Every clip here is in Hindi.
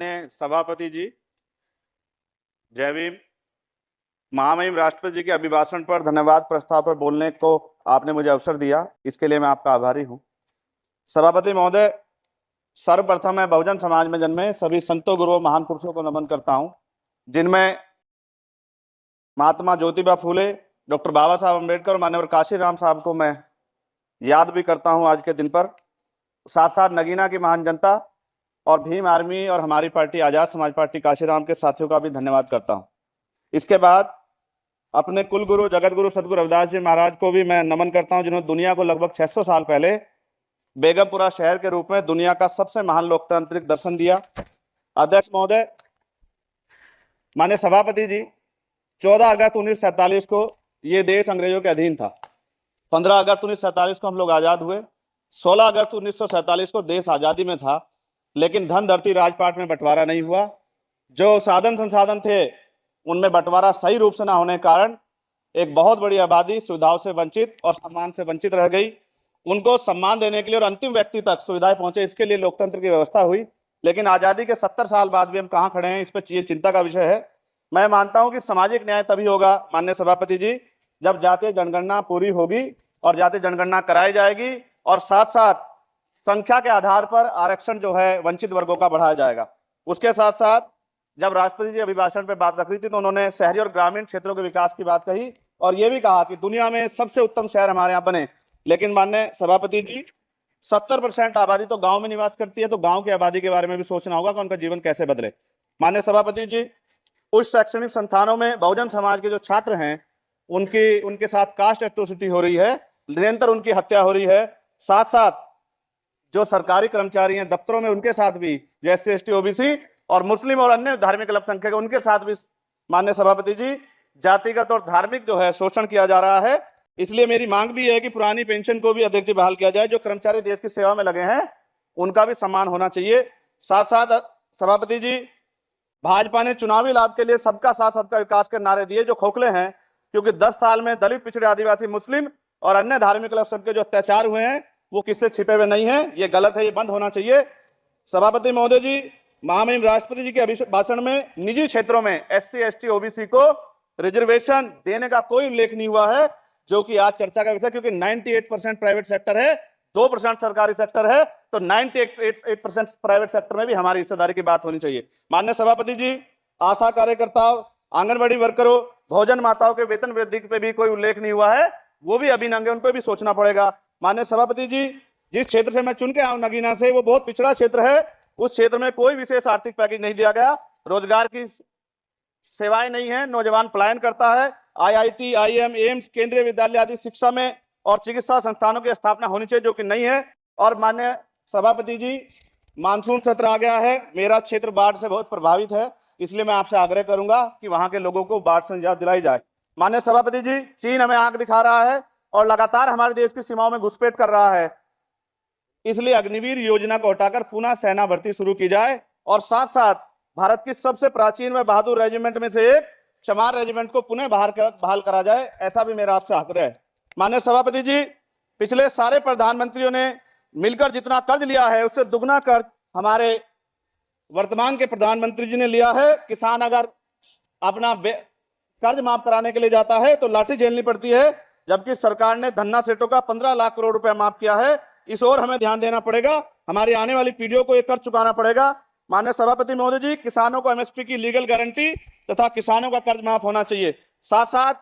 ने सभापति जी, जय भीम। महामहिम राष्ट्रपति जी के अभिभाषण पर धन्यवाद प्रस्ताव पर बोलने को आपने मुझे अवसर दिया, इसके लिए मैं आपका आभारी हूं। सभापति महोदय, सर्वप्रथम मैं बहुजन समाज में जन्मे सभी संतों, गुरुओं, महान पुरुषों को नमन करता हूं, जिनमें महात्मा ज्योतिबा फूले, डॉक्टर बाबा साहब अम्बेडकर और माननीय काशीराम साहब को मैं याद भी करता हूं आज के दिन पर। साथ साथ नगीना की महान जनता और भीम आर्मी और हमारी पार्टी आजाद समाज पार्टी काशीराम के साथियों का भी धन्यवाद करता हूं। इसके बाद अपने कुल गुरु जगत गुरु सदगुरु रविदास जी महाराज को भी मैं नमन करता हूं, जिन्होंने दुनिया को लगभग 600 साल पहले बेगमपुरा शहर के रूप में दुनिया का सबसे महान लोकतांत्रिक दर्शन दिया। अध्यक्ष महोदय, माननीय सभापति जी, 14 अगस्त 1947 को ये देश अंग्रेजों के अधीन था। 15 अगस्त 1947 को हम लोग आजाद हुए। 16 अगस्त 1947 को देश आजादी में था, लेकिन धन धरती राजपाट में बंटवारा नहीं हुआ। जो साधन संसाधन थे उनमें बंटवारा सही रूप से ना होने के कारण एक बहुत बड़ी आबादी सुविधाओं से वंचित और सम्मान से वंचित रह गई। उनको सम्मान देने के लिए और अंतिम व्यक्ति तक सुविधाएं पहुंचे, इसके लिए लोकतंत्र की व्यवस्था हुई। लेकिन आजादी के 70 साल बाद भी हम कहाँ खड़े हैं, इस पर ये चिंता का विषय है। मैं मानता हूं कि सामाजिक न्याय तभी होगा माननीय सभापति जी, जब जातीय जनगणना पूरी होगी और जातीय जनगणना कराई जाएगी और साथ साथ संख्या के आधार पर आरक्षण जो है वंचित वर्गों का बढ़ाया जाएगा। उसके साथ साथ जब राष्ट्रपति जी अभिभाषण पर बात रख रही थी तो उन्होंने शहरी और ग्रामीण क्षेत्रों के विकास की बात कही और ये भी कहा कि दुनिया में सबसे उत्तम शहर हमारे यहाँ बने। लेकिन माननीय सभापति जी, 70% आबादी तो गांव में निवास करती है, तो गांव की आबादी के बारे में भी सोचना होगा कि उनका जीवन कैसे बदले। माननीय सभापति जी, उच्च शैक्षणिक संस्थानों में बहुजन समाज के जो छात्र हैं उनके साथ कास्ट एट्रोसिटी हो रही है, निरंतर उनकी हत्या हो रही है। साथ साथ जो सरकारी कर्मचारी हैं दफ्तरों में, उनके साथ भी जैसे ST OBC और मुस्लिम और अन्य धार्मिक अल्पसंख्यक उनके साथ भी माननीय सभापति जी जातिगत और धार्मिक जो है शोषण किया जा रहा है। इसलिए मेरी मांग भी है कि पुरानी पेंशन को भी अध्यक्ष जी बहाल किया जाए। जो कर्मचारी देश की सेवा में लगे हैं उनका भी सम्मान होना चाहिए। साथ साथ सभापति जी, भाजपा ने चुनावी लाभ के लिए सबका साथ सबका विकास के नारे दिए जो खोखले हैं, क्योंकि 10 साल में दलित, पिछड़े, आदिवासी, मुस्लिम और अन्य धार्मिक अल्पसंख्यक जो अत्याचार हुए हैं वो किससे छिपे हुए नहीं है। ये गलत है, ये बंद होना चाहिए। सभापति महोदय जी, महामहिम राष्ट्रपति जी के अभिभाषण में निजी क्षेत्रों में SC ST OBC को रिजर्वेशन देने का कोई उल्लेख नहीं हुआ है, जो कि आज चर्चा का विषय, क्योंकि 98% प्राइवेट सेक्टर है, 2% सरकारी सेक्टर है, तो 98% प्राइवेट सेक्टर में भी हमारी हिस्सेदारी की बात होनी चाहिए। माननीय सभापति जी, आशा कार्यकर्ताओं, आंगनबाड़ी वर्करों, भोजन माताओं के वेतन वृद्धि पे भी कोई उल्लेख नहीं हुआ है, वो भी अभी नंगे, उन पर भी सोचना पड़ेगा। माननीय सभापति जी, जिस क्षेत्र से मैं चुन के आऊं नगीना से, वो बहुत पिछड़ा क्षेत्र है। उस क्षेत्र में कोई विशेष आर्थिक पैकेज नहीं दिया गया, रोजगार की सेवाएं नहीं है, नौजवान पलायन करता है। IIT, IIM, एम्स, केंद्रीय विद्यालय आदि शिक्षा में और चिकित्सा संस्थानों की स्थापना होनी चाहिए, जो कि नहीं है। और माननीय सभापति जी, मानसून सत्र आ गया है, मेरा क्षेत्र बाढ़ से बहुत प्रभावित है, इसलिए मैं आपसे आग्रह करूंगा कि वहां के लोगों को बाढ़ से निजात दिलाई जाए। माननीय सभापति जी, चीन हमें आंख दिखा रहा है और लगातार हमारे देश की सीमाओं में घुसपैठ कर रहा है, इसलिए अग्निवीर योजना को हटाकर पुनः सेना भर्ती शुरू की जाए और साथ साथ भारत की सबसे प्राचीन व बहादुर रेजिमेंट में से एक चमार रेजिमेंट को पुनः बहाल करा जाए, ऐसा भी मेरा आपसे आग्रह है। माननीय सभापति जी, पिछले सारे प्रधानमंत्रियों ने मिलकर जितना कर्ज लिया है उससे दुगना कर्ज हमारे वर्तमान के प्रधानमंत्री जी ने लिया है। किसान अगर अपना कर्ज माफ कराने के लिए जाता है तो लाठी झेलनी पड़ती है, जबकि सरकार ने धन्ना सेठों का 15 लाख करोड़ रुपया माफ किया है। इस ओर हमें ध्यान देना पड़ेगा, हमारी आने वाली पीढ़ियों को ये कर्ज चुकाना पड़ेगा। माननीय सभापति महोदय जी, किसानों को MSP की लीगल गारंटी तथा किसानों का कर्ज माफ होना चाहिए। साथ साथ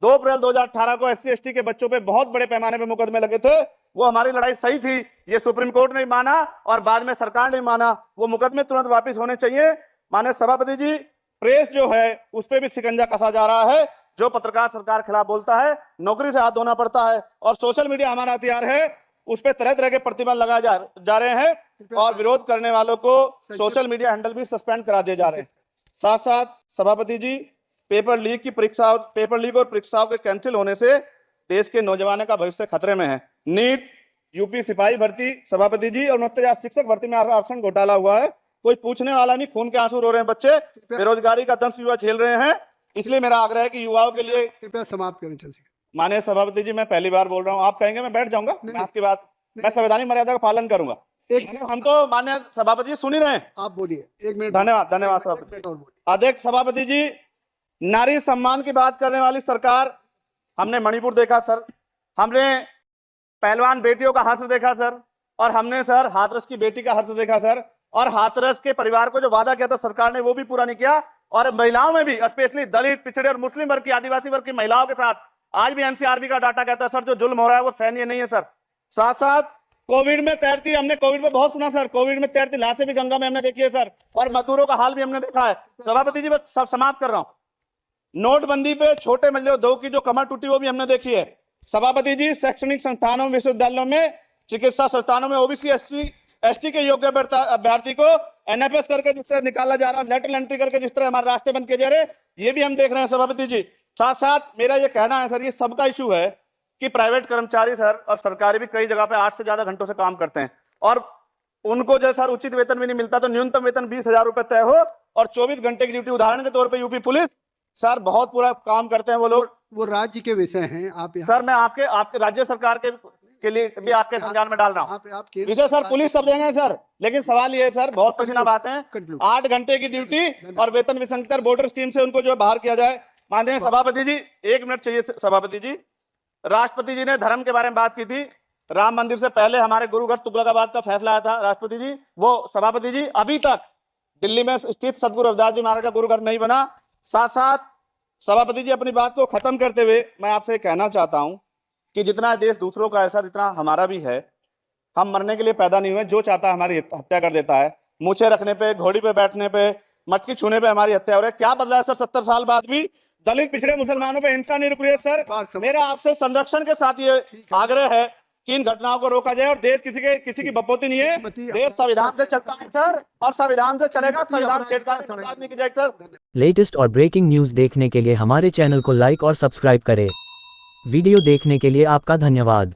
2 अप्रैल 2018 को SC ST के बच्चों पे बहुत बड़े पैमाने पे मुकदमे लगे थे, वो हमारी लड़ाई सही थी, ये सुप्रीम कोर्ट ने माना और बाद में सरकार ने माना, वो मुकदमे तुरंत वापस होने चाहिए। माननीय सभापति जी, प्रेस जो है उस पर भी शिकंजा कसा जा रहा है, जो पत्रकार सरकार खिलाफ बोलता है नौकरी से हाथ धोना पड़ता है, और सोशल मीडिया हमारा हथियार है, उस पर तरह तरह के प्रतिबंध लगाए जा रहे हैं और विरोध करने वालों को सोशल मीडिया हैंडल भी सस्पेंड करा दिए जा रहे हैं। साथ साथ सभापति जी, पेपर लीक और परीक्षाओं के कैंसिल होने से देश के नौजवानों का भविष्य खतरे में है। नीट, यूपी सिपाही भर्ती सभापति जी और 29,000 शिक्षक भर्ती में आरक्षण घोटाला हुआ है, कोई पूछने वाला नहीं, खून के आंसू रो रहे हैं बच्चे, बेरोजगारी का दंश युवा झेल रहे हैं। इसलिए मेरा आग्रह है कि युवाओं के लिए कृपया समाप्त करें। चल माननीय सभापति जी, मैं पहली बार बोल रहा हूं, आप कहेंगे मैं बैठ जाऊंगा, मैं आपकी बात, मैं संवैधानिक मर्यादा का पालन करूंगा। हम तो माननीय सभापति जी सुन ही रहे हैं। आप बोलिए, 1 मिनट। धन्यवाद धन्यवाद एक सभापति। मिनट और बोलिए। अध्यक्ष सभापति जी, नारी सम्मान की बात करने वाली सरकार, हमने मणिपुर देखा सर, हमने पहलवान बेटियों का हर्ष देखा सर, और हमने सर हाथरस की बेटी का हर्ष देखा सर, और हाथरस के परिवार को जो वादा किया था सरकार ने वो भी पूरा नहीं किया। और महिलाओं में भी, स्पेशली दलित, पिछड़े और मुस्लिम वर्ग की, आदिवासी वर्ग की महिलाओं के साथ आज भी एनसीआरबी का डाटा कहता है सर जो जुल्म हो रहा है वो सहनीय नहीं है सर। साथ साथ कोविड में तैरती, हमने कोविड में बहुत सुना सर, कोविड में तैरती लाशें भी गंगा में हमने देखी है सर, और मजदूरों का हाल भी हमने देखा है। सभापति जी, मैं सब समाप्त कर रहा हूं। नोटबंदी पे छोटे मजले उद्योग की जो कमर टूटी वो भी हमने देखी है। सभापति जी, शैक्षणिक संस्थानों, विश्वविद्यालयों में, चिकित्सा संस्थानों में ओबीसी एसटी के योग्य अभ्यर्थी को एनएफएस करके जिस तरह निकाला जा रहा है, लेटरल एंट्री करके जिस तरह हमारे रास्ते बंद किए जा रहे हैं, ये भी हम देख रहे हैं सभापति जी। साथ साथ मेरा ये कहना है सर, ये सबका इशू है कि प्राइवेट कर्मचारी सर और सरकारी भी कई जगह पे 8 से ज्यादा घंटों से काम करते हैं, और उनको जो सर उचित वेतन भी नहीं मिलता, तो न्यूनतम वेतन 20,000 रुपए तय हो और 24 घंटे की ड्यूटी। उदाहरण के तौर पे यूपी पुलिस सर बहुत पूरा काम करते हैं वो लोग। वो राज्य के विषय हैं। आप सर मैं आपके राज्य सरकार के लिए भी आपके संज्ञान में डाल रहा हूँ विषय सर। पुलिस सब जगह है सर, लेकिन सवाल ये है सर, बहुत पसीना बातें हैं, 8 घंटे की ड्यूटी और वेतन विसंगति, बॉर्डर स्कीम से उनको जो बाहर किया जाए। माननीय सभापति जी, 1 मिनट चाहिए सभापति जी। राष्ट्रपति जी ने धर्म के बारे में बात की थी। राम मंदिर से पहले हमारे गुरुगढ़ तुगलकाबाद का फैसला आया था राष्ट्रपति जी, वो सभापति जी अभी तक दिल्ली में स्थित सदगुरु रविदास जी महाराज का गुरुगढ़ नहीं बना। साथ साथ सभापति जी, अपनी बात को खत्म करते हुए मैं आपसे कहना चाहता हूं कि जितना देश दूसरों का है सर, इतना हमारा भी है। हम मरने के लिए पैदा नहीं हुए, जो चाहता है हमारी हत्या कर देता है। मूछे रखने पे, घोड़ी पे बैठने पे, मटकी छूने पे हमारी हत्या हो रही है। क्या बदला है सर? 70 साल बाद भी दलित, पिछड़े, मुसलमानों पे हिंसा नहीं रुक रही है सर। मेरा आपसे संरक्षण के साथ ये आग्रह है कि इन घटनाओं को रोका जाए। और देश किसी की बपोती नहीं है, देश संविधान से चलता है सर, और संविधान से चलेगा। संविधान छेड़खानी नहीं की जाएगी सर। लेटेस्ट और ब्रेकिंग न्यूज देखने के लिए हमारे चैनल को लाइक और सब्सक्राइब करें। वीडियो देखने के लिए आपका धन्यवाद।